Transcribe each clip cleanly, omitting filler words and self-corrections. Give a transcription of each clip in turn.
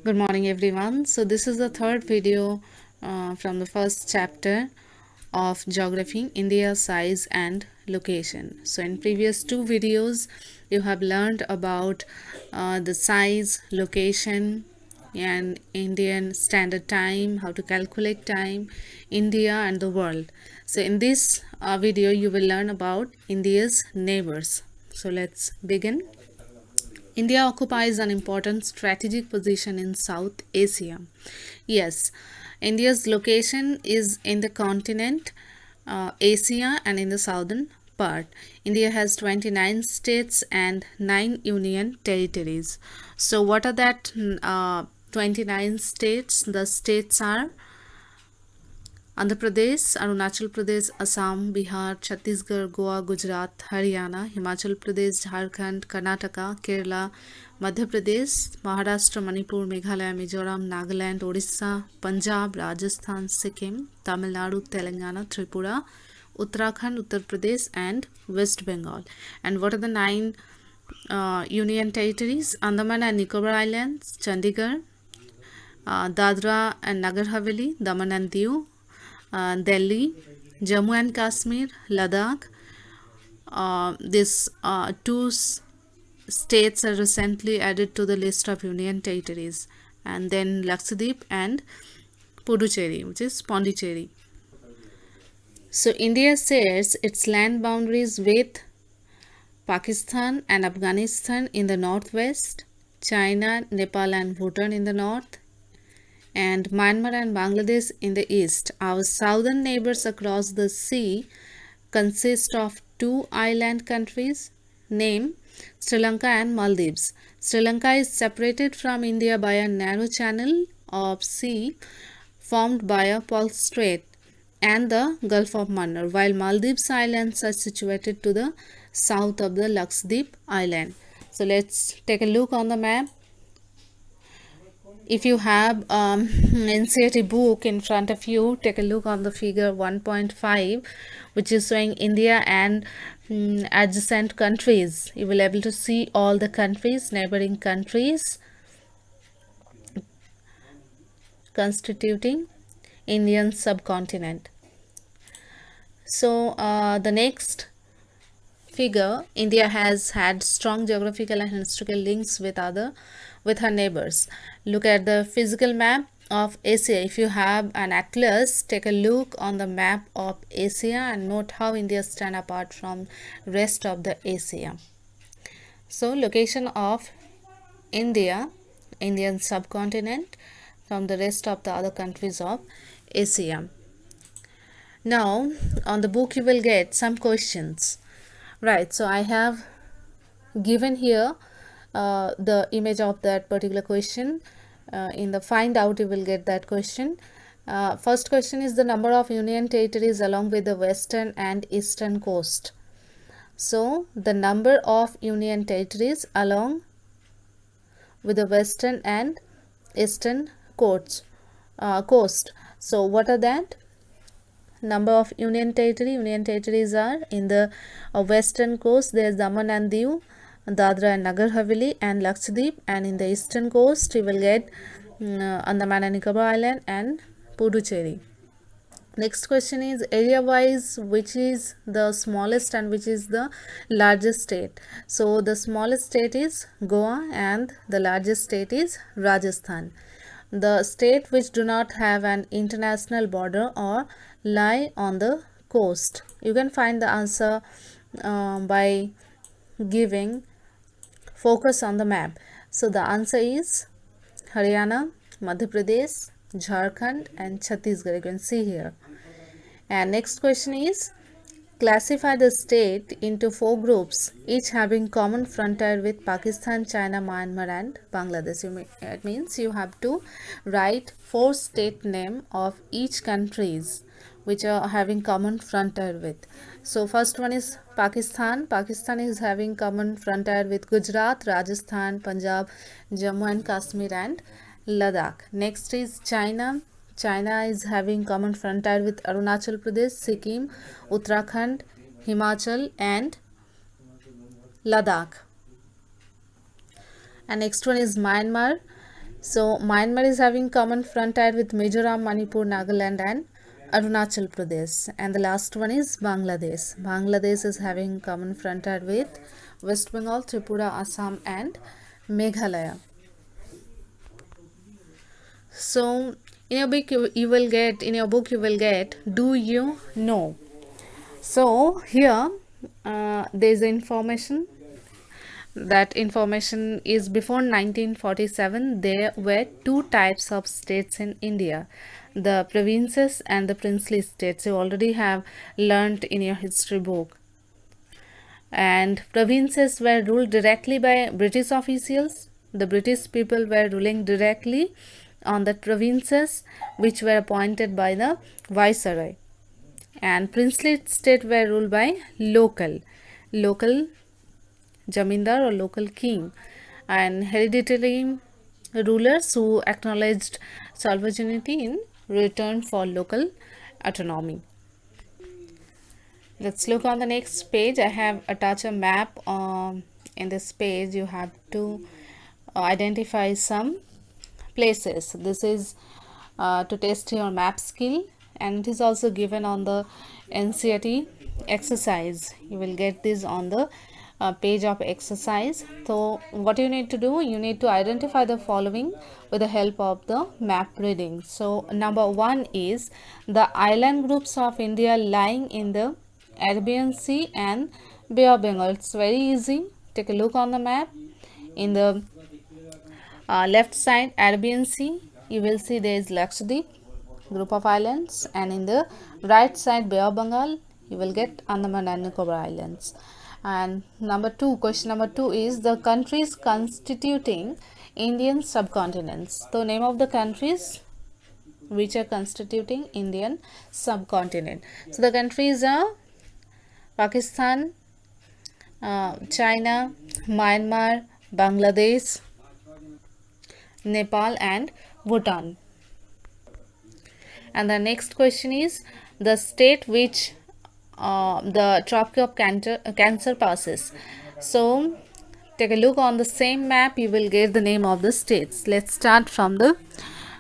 Good morning, everyone. So, this is the third video from the first chapter of Geography India Size and Location. So, in previous two videos, you have learned about the size, location, and Indian Standard Time, how to calculate time, India, and the world. So, in this video, you will learn about India's neighbors. So, let's begin. India occupies an important strategic position in South Asia. Yes, India's location is in the continent Asia and in the southern part. India has 29 states and 9 union territories. So, what are that 29 states? The states are Andhra Pradesh, Arunachal Pradesh, Assam, Bihar, Chhattisgarh, Goa, Gujarat, Haryana, Himachal Pradesh, Jharkhand, Karnataka, Kerala, Madhya Pradesh, Maharashtra, Manipur, Meghalaya, Mizoram, Nagaland, Orissa, Punjab, Rajasthan, Sikkim, Tamil Nadu, Telangana, Tripura, Uttarakhand, Uttar Pradesh, and West Bengal. And what are the 9 union territories? Andaman and Nicobar Islands, Chandigarh, Dadra and Nagar Haveli, Daman and Diu, Delhi, Jammu and Kashmir, Ladakh. These two states are recently added to the list of union territories, and then Lakshadweep and Puducherry, which is Pondicherry. So, India shares its land boundaries with Pakistan and Afghanistan in the northwest, China, Nepal, and Bhutan in the north, and Myanmar and Bangladesh in the east. Our southern neighbors across the sea consist of two island countries named Sri Lanka and Maldives. Sri Lanka is separated from India by a narrow channel of sea formed by a Pearl Strait and the Gulf of Mannar, while Maldives Islands are situated to the south of the Lakshadweep Island. So let's take a look on the map. If you have NCERT book in front of you, take a look on the figure 1.5, which is showing India and adjacent countries. You will be able to see all the countries, neighboring countries constituting Indian subcontinent. So the next figure, India has had strong geographical and historical links with her neighbors. Look at the physical map of Asia. If you have an atlas, take a look on the map of Asia and note how India stands apart from rest of the Asia. So, location of India, Indian subcontinent from the rest of the other countries of Asia. Now, on the book you will get some questions. Right, so I have given here the image of that particular question. In the find out you will get that question. First question is the number of union territories along with the western and eastern coast. So the number of union territories along with the western and eastern coast. So what are that? Number of union territories are in the western coast. There is Daman and Diu, Dadra and Nagar Haveli, and Lakshadweep, and in the eastern coast you will get Andaman and Nicobar Island and Puducherry. Next question is area wise, which is the smallest and which is the largest state? So the smallest state is Goa and the largest state is Rajasthan. The state which do not have an international border or lie on the coast. You can find the answer by giving focus on the map. So the answer is Haryana, Madhya Pradesh, Jharkhand and Chhattisgarh. You can see here. And next question is classify the state into 4 groups, each having common frontier with Pakistan, China, Myanmar and Bangladesh. It means you have to write 4 state name of each countries which are having common frontier with. So first one is Pakistan. Pakistan is having common frontier with Gujarat, Rajasthan, Punjab, Jammu and Kashmir and Ladakh. Next is China. China is having common frontier with Arunachal Pradesh, Sikkim, Uttarakhand, Himachal and Ladakh. And next one is Myanmar. So Myanmar is having common frontier with Mizoram, Manipur, Nagaland and Arunachal Pradesh. And the last one is Bangladesh. Bangladesh is having common frontier with West Bengal, Tripura, Assam and Meghalaya. So in your book you will get do you know. So here there is information. That information is before 1947 there were two types of states in India, the provinces and the princely states. You already have learnt in your history book. And provinces were ruled directly by British officials. The British people were ruling directly on the provinces which were appointed by the viceroy. And princely state were ruled by local Jamindar or local king and hereditary rulers who acknowledged sovereignty in return for local autonomy. Let's look on the next page. I have attached a map. In this page you have to identify some places. This is to test your map skill, and it is also given on the NCERT exercise. You will get this on the page of exercise. So what you need to do, you need to identify the following with the help of the map reading. So number one is the island groups of India lying in the Arabian Sea and Bay of Bengal. It's very easy. Take a look on the map. In the left side Arabian Sea, you will see there is Lakshadweep group of islands, and in the right side Bay of Bengal you will get Andaman and Nicobar Islands. And question number two is the countries constituting Indian subcontinents. So name of the countries which are constituting Indian subcontinent. So the countries are Pakistan, China, Myanmar, Bangladesh, Nepal and Bhutan. And the next question is the state which the tropic of Cancer passes. So take a look on the same map, you will get the name of the states. Let's start from the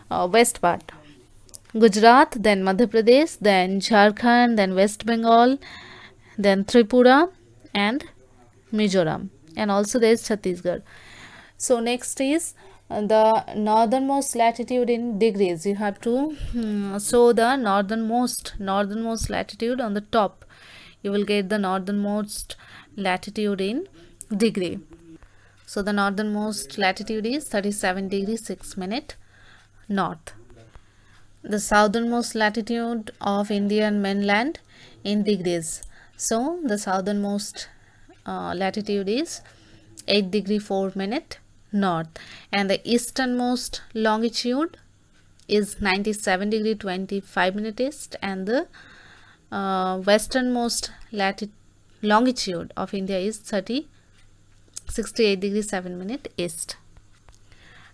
west part. Gujarat, then Madhya Pradesh, then Jharkhand, then West Bengal, then Tripura and Mizoram, and also there is Chhattisgarh. So next is the northernmost latitude in degrees. You have to show the northernmost latitude on the top. You will get the northernmost latitude in degree. So the northernmost latitude is 37 degrees 6 minutes north. The southernmost latitude of Indian mainland in degrees. So the southernmost latitude is 8 degree 4 minute north, and the easternmost longitude is 97 degree 25 minute east, and the westernmost longitude of India is 68 degree 7 minute east.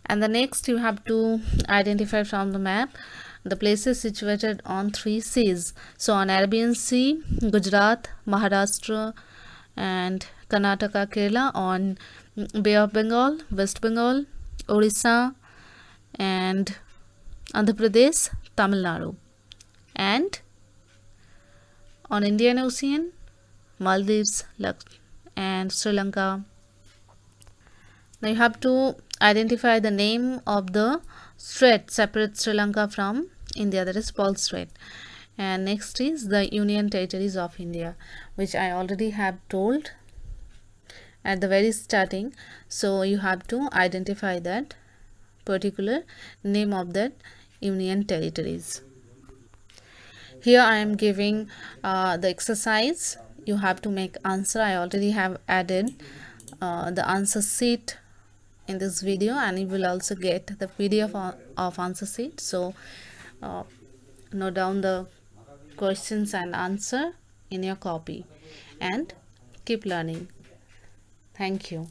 And the next you have to identify from the map the places situated on three seas. So on Arabian Sea, Gujarat, Maharashtra and Karnataka, Kerala. On Bay of Bengal, West Bengal, Orissa and Andhra Pradesh, Tamil Nadu. And on Indian Ocean, Maldives and Sri Lanka. Now you have to identify the name of the strait separates Sri Lanka from India, that is Pearl Strait. And next is the Union Territories of India, which I already have told at the very starting. So you have to identify that particular name of that Union Territories. Here I am giving the exercise. You have to make answer. I already have added the answer sheet in this video, and you will also get the PDF of answer sheet. So note down the questions and answer in your copy and keep learning. Thank you.